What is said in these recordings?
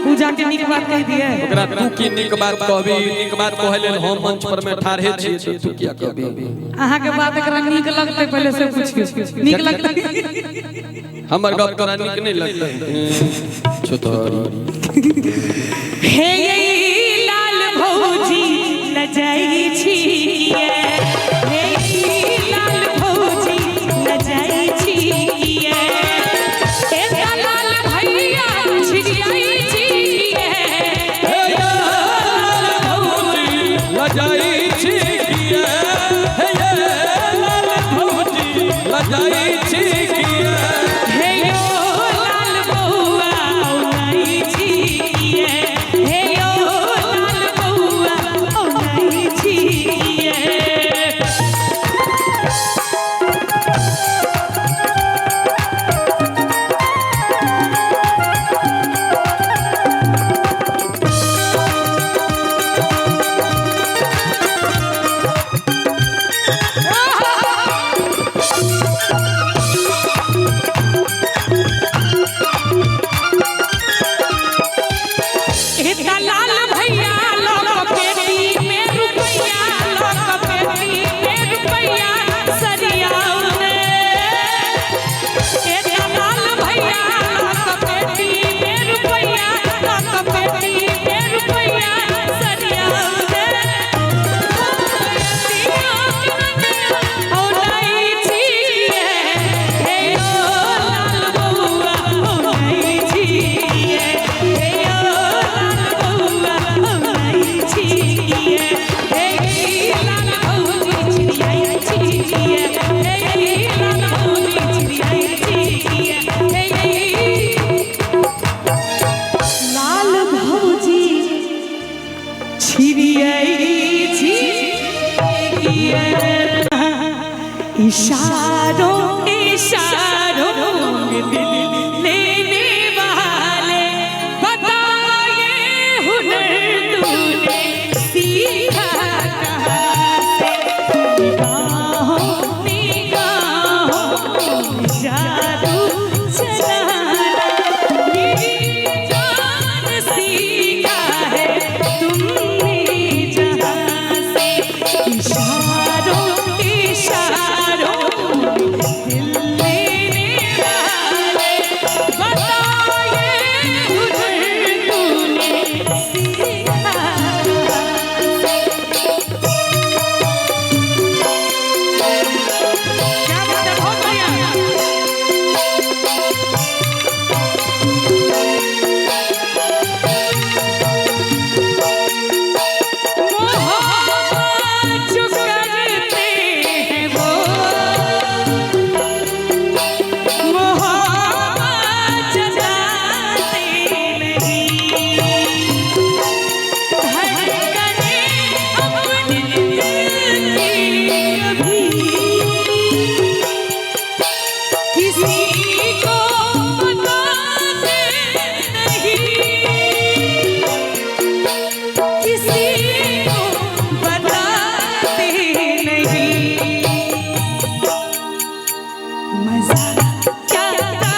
पूजा के निक बात कह दिए ओकरा तू की निक बात कहबी निक बात कहले हम मंच पर में ठाढ़े छी तो तू क्या कहबी अहाँ के बात एकरा निक लगते पहले से पूछियो निक लगते हमर गप तोरा निक नहीं लगते छोटरी हे लाल भौजी लजाई छिए हे लाल भौजी लजाई छिए हे लाल भैया छिड़ियाई छिए हे लाल भौजी लजाई छिए हे लाल भौजी लजाई छिए हे लाल बउआ औनाई छिए हे लाल बउआ औनाई छिए लाल भैया लोग पेटी में रुपया लोग पेटी में रुपया सरियाओ ने लाल भैया लोग पेटी में रुपया लोग पेटी में रुपया सरियाओ ने औनाई छिए हे लाल बउआ औनाई छिए हे इशारों इशारों में दिल लेने वाले बताए हुनर तूने सीखा कहाँ से निगाहों निगाहों में जादू चलाना मेरी जान सीखा है तुमने जहाँ से इशारों इशारों दिल लेने वाले बताए हुनर तूने सीखा क्या बात है बहुत बढ़िया मोहब्बत जो करते हैं वो मोहब्बत जताते नहीं धड़कने अपने दिल की कभी किसी को बताते नहीं किसी को बताते नहीं मजा क्या था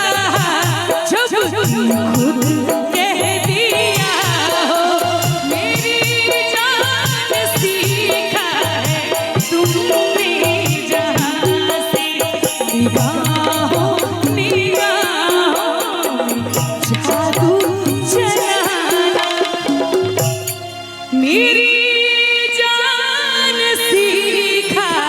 जो खुद कह दिया हो मेरी जान सीखा है तुमने जहाँ से निगाहों निगाहों में जादू चलाना मेरी